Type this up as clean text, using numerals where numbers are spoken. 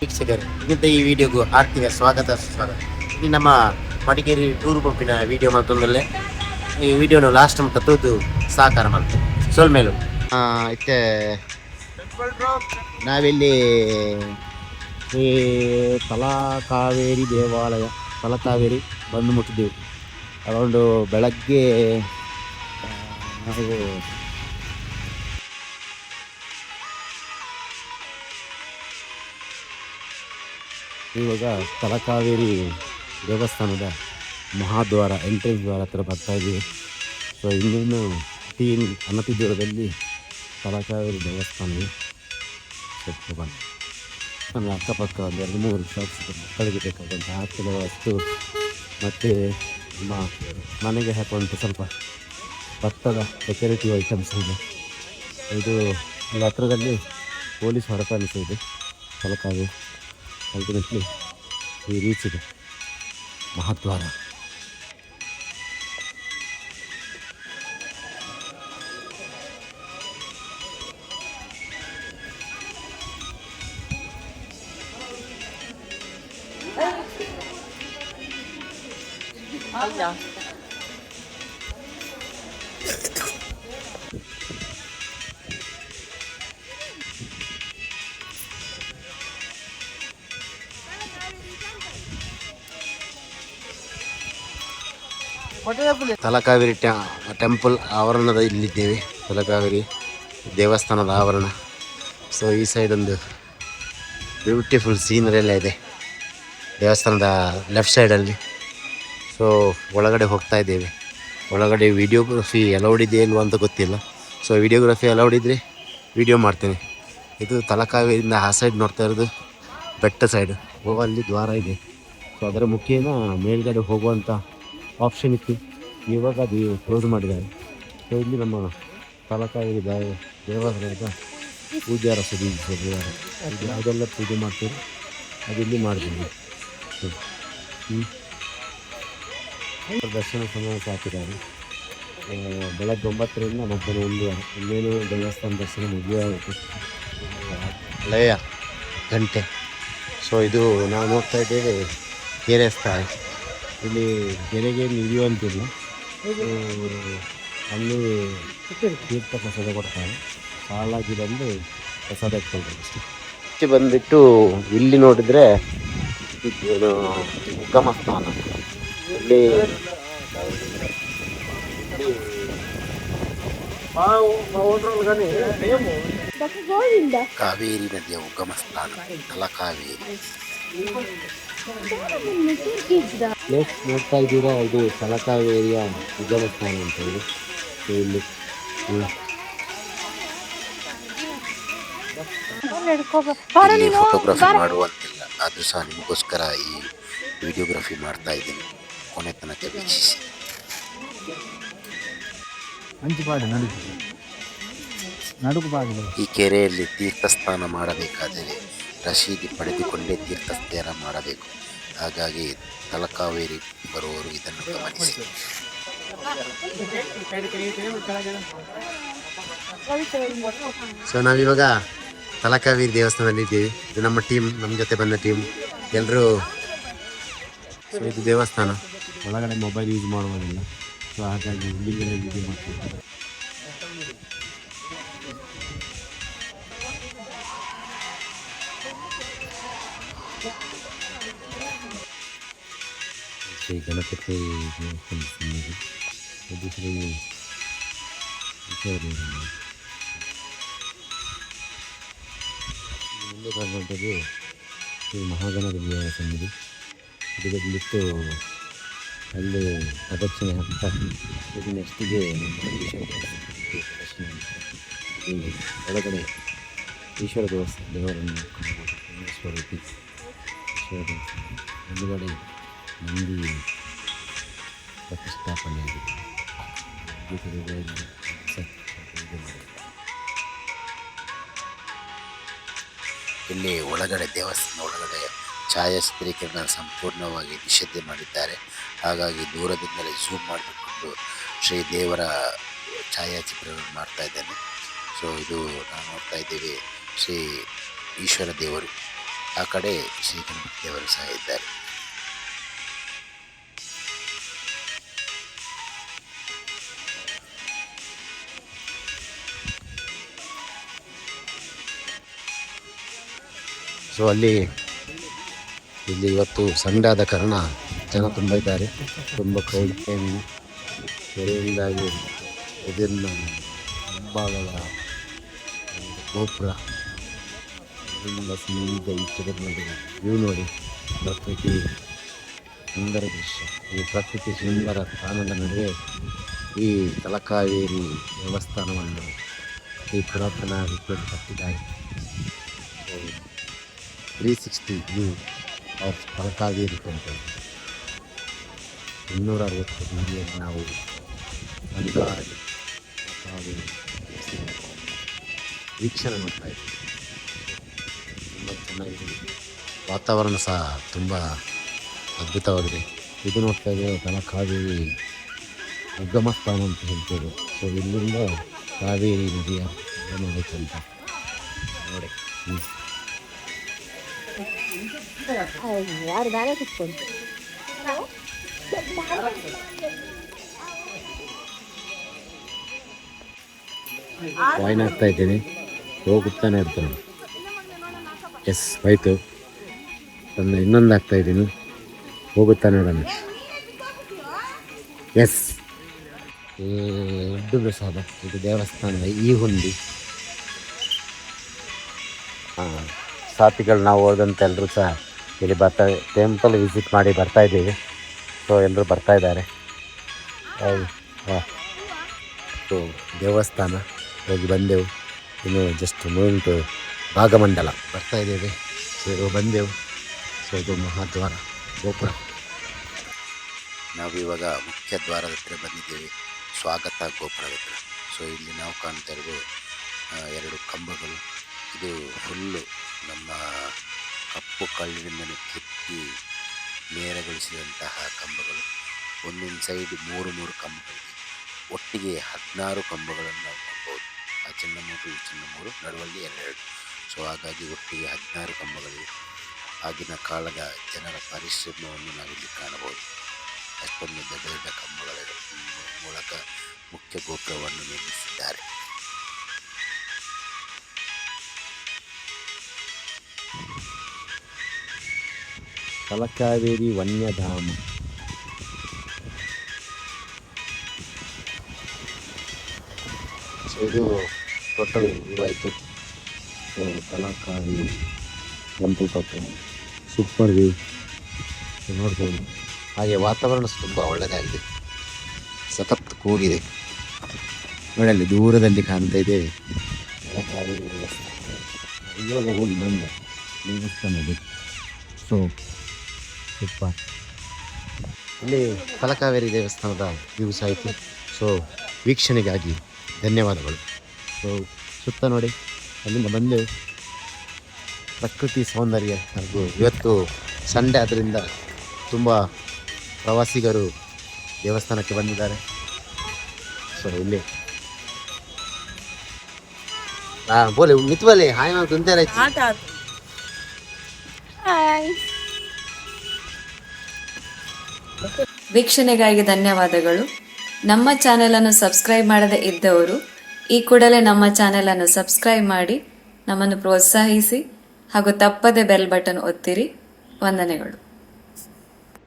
ವೀಕ್ಷಕರೇ, ಇಂಥ ಈ ವಿಡಿಯೋಗೂ ಆರ್ಥಿಕ ಸುಸ್ವಾಗತ. ಇದು ನಮ್ಮ ಮಡಿಕೇರಿ ಟೂರ್ ಗುಂಪಿನ ವಿಡಿಯೋ ಮತ್ತೊಂದಲ್ಲೇ ಈ ವಿಡಿಯೋನ ಲಾಸ್ಟ್ ಮಟ್ಟ ತೂತು ಸಹಕಾರ ಮಾಡ್ತೇವೆ ಸೋಲ್ಮೇಲು ಇತ್ತೆ ನಾವಿಲ್ಲಿ ಈ ತಲಕಾವೇರಿ ದೇವಾಲಯ ತಲಕಾವೇರಿ ಬಂದು ಮುಟ್ಟಿದ್ದೆವು. ಅರೌಂಡು ಬೆಳಗ್ಗೆ ನಾವು ಇವಾಗ ತಲಕಾವೇರಿ ದೇವಸ್ಥಾನದ ಮಹಾದ್ವಾರ ಎಂಟ್ರೆನ್ಸ್ ದ್ವಾರ ಹತ್ರ ಬರ್ತಾ ಇದ್ದೀವಿ. ಸೊ ಇನ್ನೇನು ಅನತಿ ದೂರದಲ್ಲಿ ತಲಕಾವೇರಿ ದೇವಸ್ಥಾನ ನನ್ನ ಅಕ್ಕಪಕ್ಕ ಒಂದು 2-3 ಶಾಪ್ಸ್ ಮಕ್ಕಳಿಗೆ ಬೇಕಾದಂಥ ಆರ್ಥಿಕ ವಸ್ತು ಮತ್ತು ನಮ್ಮ ಮನೆಗೆ ಹಾಕುವಂಥ ಸ್ವಲ್ಪ ಭತ್ತದ ಡೆಕೋರೇಟಿವ್ ಐಟಮ್ಸ್ ಇದೆ. ಇದು ಒಂದು ಹತ್ರದಲ್ಲಿ ಪೊಲೀಸ್ ಹೊರಕಾಣಿಸ ಇದೆ. ತಲಕಾವೇರಿ ಅಲ್ಟಿಮೇಟ್ಲಿ ಈ ರೀಚ್ ಇದೆ ಮಹಾದ್ವಾರ. ತಲಕಾವೇರಿ ಟೆಂಪಲ್ ಆವರಣದ ಇಲ್ಲಿದ್ದೇವೆ. ತಲಕಾವೇರಿ ದೇವಸ್ಥಾನದ ಆವರಣ. ಸೊ ಈ ಸೈಡ್ ಒಂದು ಬ್ಯೂಟಿಫುಲ್ ಸೀನರಿ ಎಲ್ಲ ಇದೆ ದೇವಸ್ಥಾನದ ಲೆಫ್ಟ್ ಸೈಡಲ್ಲಿ. ಸೊ ಒಳಗಡೆ ಹೋಗ್ತಾ ಇದ್ದೇವೆ. ಒಳಗಡೆ ವಿಡಿಯೋಗ್ರಫಿ ಅಲೌಡ್ ಇದೆ ಇಲ್ವ ಅಂತ ಗೊತ್ತಿಲ್ಲ. ಸೊ ವಿಡಿಯೋಗ್ರಫಿ ಅಲೌಡ್ ಇದ್ದರೆ ವಿಡಿಯೋ ಮಾಡ್ತೇನೆ. ಇದು ತಲಕಾವೇರಿಯಿಂದ ಆ ಸೈಡ್ ನೋಡ್ತಾ ಇರೋದು ಬೆಟ್ಟ ಸೈಡ್. ಅಲ್ಲಿ ದ್ವಾರ ಇದೆ. ಸೊ ಅದರ ಮುಖೇನ ಮೇಲ್ಗಡೆ ಹೋಗುವಂಥ ಆಪ್ಷನ್ ಇತ್ತು. ಇವಾಗ ಅದು ಕ್ಲೋಸ್ ಮಾಡಿದ್ದಾರೆ. ಸೊ ಇಲ್ಲಿ ನಮ್ಮ ತಲಕಾವೇರಿ ದೇವಸ್ಥಾನದ ಪೂಜಾರ ಅದೆಲ್ಲ ಪೂಜೆ ಮಾಡ್ತೀವಿ. ಅದಿಲ್ಲಿ ಮಾಡ್ತೀವಿ. ದರ್ಶನ ಸಮಯಕ್ಕೆ ಹಾಕಿದ್ದಾರೆ. ಬೆಳಗ್ಗೆ 9ರಿಂದ ಮಧ್ಯಾಹ್ನ 1 ಇನ್ನೇನು ದೇವಸ್ಥಾನ ದರ್ಶನ ಮದುವೆ ಆಗುತ್ತೆ. ಹಳೆಯ ಗಂಟೆ. ಸೊ ಇದು ನಾವು ನೋಡ್ತಾ ಇದ್ದೇವೆ ಕೆರೆ ಸ್ಥಳ. ಇಲ್ಲಿ ಕೆರೆಗೆ ನಿಲ್ಲುವಂತಿಲ್ಲ. ಅಲ್ಲಿ ತೀರ್ಥ ಪ್ರಸಾದ ಕೊಡ್ತಾರೆ. ಸಾಲಾಗಿ ಬಂದು ಪ್ರಸಾದ ಇಟ್ಕೊಳ್ತಾರೆ ಅಷ್ಟೇ. ಬಂದುಬಿಟ್ಟು ಇಲ್ಲಿ ನೋಡಿದರೆ ಉಗಮ ಸ್ಥಾನ. ಇಲ್ಲಿ ಕಾವೇರಿ ನದಿಯ ಉಗಮ ಸ್ಥಾನ ತಲಕಾವೇರಿ. ನೋಡ್ತಾ ಇದ್ದೀರಾ, ಇದು ತಲಕಾವೇರಿಯ ಉಗಮ ಸ್ಥಾನ ಅಂತ ಹೇಳಿ. ಇಲ್ಲಿ ಫೋಟೋಗ್ರಫಿ ಮಾಡುವಂತಿಲ್ಲ, ಆದರೂ ಸಹ ನಿಮಗೋಸ್ಕರ ಈ ವಿಡಿಯೋಗ್ರಫಿ ಮಾಡ್ತಾ ಇದ್ದೀನಿ. ಕೊನೆ ತನಕ ವೀಕ್ಷಿಸಿ. ಈ ಕೆರೆಯಲ್ಲಿ ತೀರ್ಥಸ್ನಾನ ಮಾಡಬೇಕಾದರೆ ರಶೀದಿ ಪಡೆದುಕೊಂಡೇ ತೀರ್ಥಸ್ನಾನ ಮಾಡಬೇಕು. ಹಾಗಾಗಿ ತಲಕಾವೇರಿ ಬರುವವರು ಇದನ್ನು ಗಮನಿಸಿ. ಸೊ ನಾವಿವಾಗ ತಲಕಾವೇರಿ ದೇವಸ್ಥಾನದಲ್ಲಿ ಇದ್ದೀವಿ. ಇದು ನಮ್ಮ ಟೀಮ್, ನಮ್ಮ ಜೊತೆ ಬಂದ ಟೀಮ್ ಎಲ್ಲರೂ. ಸೊ ಇದು ದೇವಸ್ಥಾನ. ಒಳಗಡೆ ಮೊಬೈಲ್ ಯೂಸ್ ಮಾಡುವುದಿಲ್ಲ. ಸೊ ಹಾಗಾಗಿ ಹುಡುಗಿಯರ ಯೂಸ್ ಮಾಡ್ತಿದ್ದಾರೆ. ಶ್ರೀ ಗಣಪತಿ ದೇವಸ್ಥಾನ ಸನ್ನಿಧಿ. ಅದು ಶ್ರೀ ಮುಂದೆ ಕಾಣುವಂಥದ್ದು ಶ್ರೀ ಮಹಾಗಣಪತಿ ದೇವರ ಸನ್ನಿಧಿ. ಇದರಲ್ಲಿಟ್ಟು ಅಲ್ಲಿ ಪ್ರದಕ್ಷಿಣೆ ಹಾಕ್ತಾ ಇದು ನೆಕ್ಸ್ಟಿಗೆ ಒಳಗಡೆ ಈಶ್ವರ ದೇವಸ್ಥಾನ ದೇವರನ್ನು ಕಾಣಬಹುದು. ಈಶ್ವರ ದೇವಸ್ಥಾನ ಮುಂದುಗಡೆ ನಂದಿ ಪ್ರತಿಷ್ಠಾಪನೆಯಾಗಿದೆ. ಇಲ್ಲಿ ಒಳಗಡೆ ದೇವಸ್ಥಾನ ಒಳಗಡೆ ಛಾಯಾಚಿತ್ರೀಕರಣ ಸಂಪೂರ್ಣವಾಗಿ ನಿಷೇಧ ಮಾಡಿದ್ದಾರೆ. ಹಾಗಾಗಿ ದೂರದಿಂದಲೇ ಝೂಮ್ ಮಾಡಿಕೊಂಡು ಶ್ರೀ ದೇವರ ಛಾಯಾಚಿತ್ರವನ್ನು ಮಾಡ್ತಾ ಇದ್ದೇನೆ. ಸೊ ಇದು ನಾವು ನೋಡ್ತಾ ಇದ್ದೇವೆ ಶ್ರೀ ಈಶ್ವರ ದೇವರು. ಆ ಕಡೆ ಶ್ರೀ ಗಣಪತಿ ದೇವರು ಸಹ ಇದ್ದಾರೆ. ಸೊ ಇಲ್ಲಿ ಇವತ್ತು ಸಂಡೇ ಆದ ಕಾರಣ ಜನ ತುಂಬ ಇದ್ದಾರೆ, ತುಂಬ ಕ್ರೌಡ್ ಕೆರೆಯಿಂದಾಗಿ ಇದನ್ನು ಮುಂಭಾಗದ ಗೋಪುರ ವ್ಯೂ ನೋಡಿ, ಪ್ರಕೃತಿ ಸುಂದರ ದೃಶ್ಯ. ಈ ಪ್ರಕೃತಿ ಸುಂದರ ಸ್ಥಾನದ ನಡುವೆ ಈ ತಲಕಾವೇರಿ ದೇವಸ್ಥಾನವನ್ನು ಈ ಪುರಾತನ ರೀತಿಯಲ್ಲಿ ಕಟ್ಟಿದ್ದಾರೆ. 360 ವ್ಯೂ ಆಫ್ ತಲಕಾವೇರಿ ಟೆಂಪಲ್. 260 ಡಿಗ್ರಿಯಲ್ಲಿ ನಾವು ತಲಕಾವೇರಿ ವೀಕ್ಷಣೆ ಮಾಡ್ತಾ ಇದ್ದೀವಿ. ತುಂಬ ಚೆನ್ನಾಗಿದೆ, ವಾತಾವರಣ ಸಹ ತುಂಬ ಅದ್ಭುತವಾಗಿದೆ. ಇದು ನೋಡ್ತಾ ಇದ್ದೇವೆ ತಲಕಾವೇರಿ ಉಗಮ ಸ್ಥಾನ ಅಂತ ಹೇಳ್ತೇವೆ. ಸೊ ಇಲ್ಲಿಂದ ಕಾವೇರಿ ನದಿಯ ಉಗಮ ಅಂತ ನೋಡಿ. ಯಾರು ದಾರೆ ಕುತ್ಕೊಂಡು ವಾಯ್ನ್ ಆಗ್ತಾ ಇದ್ದೀನಿ, ಹೋಗುತ್ತಾನೆ ಇರ್ತಾನೆ. ಎಸ್ ಹೋಯ್ತು, ಇನ್ನೊಂದು ಆಗ್ತಾ ಇದ್ದೀನಿ, ಹೋಗುತ್ತಾನೆ ನೋಡೋಣ. ಎಸ್, ದೊಡ್ಡ ಪ್ರಸಾದ ಇದು ದೇವಸ್ಥಾನದ ಈ ಹುಂಡಿ. ಸಾಥಿಗಳು ನಾವು ಹೋದಂತ ಎಲ್ಲರೂ ಸಹ ಇಲ್ಲಿ ಟೆಂಪಲ್ ವಿಸಿಟ್ ಮಾಡಿ ಬರ್ತಾ ಇದ್ದೀವಿ. ಸೊ ಎಲ್ಲರೂ ಬರ್ತಾ ಇದ್ದಾರೆ. ಸೊ ದೇವಸ್ಥಾನ ಹೋಗಿ ಬಂದೆವು, ಇನ್ನು ಜಸ್ಟ್ ಮೂವಿಂಗ್ ಟು ಭಾಗಮಂಡಲ ಬರ್ತಾ ಇದ್ದೇವೆ. ಸೊ ಬಂದೆವು. ಸೊ ಇದು ಮಹಾದ್ವಾರ ಗೋಪುರ. ನಾವಿವಾಗ ಮುಖ್ಯ ದ್ವಾರದ ಹತ್ರ ಬಂದಿದ್ದೇವೆ, ಸ್ವಾಗತ ಗೋಪುರದ ಹತ್ರ. ಸೊ ಇಲ್ಲಿ ನಾವು ಕಾಣ್ತಾ ಇರೋದು 2 ಕಂಬಗಳು. ಇದು ಫುಲ್ಲು ನಮ್ಮ ಕಪ್ಪು ಕಲ್ಲಿನಿಂದ ಕೆತ್ತಿ ನೇರಗೊಳಿಸಿದಂತಹ ಕಂಬಗಳು. ಒಂದೊಂದು ಸೈಡ್ 3 ಕಂಬಗಳಿವೆ. ಒಟ್ಟಿಗೆ 16 ಕಂಬಗಳನ್ನು ನಾವು ನೋಡ್ಬೋದು. ಆ ಚಿನ್ನ 3 ಈ ಚಿನ್ನ 3, ನಡುವಲ್ಲಿ 2. ಸೊ ಹಾಗಾಗಿ ಒಟ್ಟಿಗೆ 16 ಕಂಬಗಳಿವೆ. ಆಗಿನ ಕಾಲದ ಜನರ ಪರಿಶ್ರಮವನ್ನು ನಾವಿಲ್ಲಿ ಕಾಣಬಹುದು. ಅಷ್ಟೊಂದು ದೊಡ್ಡ ದೊಡ್ಡ ಕಂಬಗಳ ಮೂಲಕ ಮುಖ್ಯ ಗೋಪುರವನ್ನು ನಿರ್ಮಿಸಿದ್ದಾರೆ. ತಲಕಾವೇರಿ ವನ್ಯಧಾಮ. ಸೊ ಇದು ಟೋಟಲ್ ಇದಾಯಿತು. ಸೊ ತಲಕಾವೇರಿ ಟೆಂಪಲ್ ಪಕ್ಕ ಸೂಪರ್ ವ್ಯೂ ನೋಡ್ಬೋದು. ಹಾಗೆ ವಾತಾವರಣ ತುಂಬ ಒಳ್ಳೆಯದಾಗಿದೆ, ಸಖತ್ ಕೂಗಿದೆ. ನೋಡಿ ಅಲ್ಲಿ ದೂರದಲ್ಲಿ ಕಾಣ್ತಾ ಇದೆ ತಲಕಾವೇರಿ ದೇವಸ್ಥಾನ. ಇವಾಗ ಹೋಗಿ ಬಂದ ದೇವಸ್ಥಾನದಲ್ಲಿ. So super. ಇಲ್ಲಿ ತಲಕಾವೇರಿ ದೇವಸ್ಥಾನದ ವ್ಯೂಸ್ ಆಯಿತು. ಸೊ ವೀಕ್ಷಣೆಗಾಗಿ ಧನ್ಯವಾದಗಳು. ಸೊ ಸುತ್ತ ನೋಡಿ, ಅಲ್ಲಿಂದ ಬಂದೆವು. ಪ್ರಕೃತಿ ಸೌಂದರ್ಯ ಹಾಗೂ ಇವತ್ತು ಸಂಡೇ ಆದ್ದರಿಂದ ತುಂಬ ಪ್ರವಾಸಿಗರು ದೇವಸ್ಥಾನಕ್ಕೆ ಬಂದಿದ್ದಾರೆ. ಸೊ ಇಲ್ಲಿ ಬೋಲೆ ಮಿತ್ವಲೆ ಹಾಯ್ ನಾವು ತುಂತಾರೆ. ವೀಕ್ಷಣೆಗಾಗಿ ಧನ್ಯವಾದಗಳು. ನಮ್ಮ ಚಾನೆಲನ್ನು ಸಬ್ಸ್ಕ್ರೈಬ್ ಮಾಡದೇ ಇದ್ದವರು ಈ ಕೂಡಲೇ ನಮ್ಮ ಚಾನೆಲನ್ನು ಸಬ್ಸ್ಕ್ರೈಬ್ ಮಾಡಿ ನಮ್ಮನ್ನು ಪ್ರೋತ್ಸಾಹಿಸಿ ಹಾಗೂ ತಪ್ಪದೆ ಬೆಲ್ ಬಟನ್ ಒತ್ತಿರಿ. ವಂದನೆಗಳು.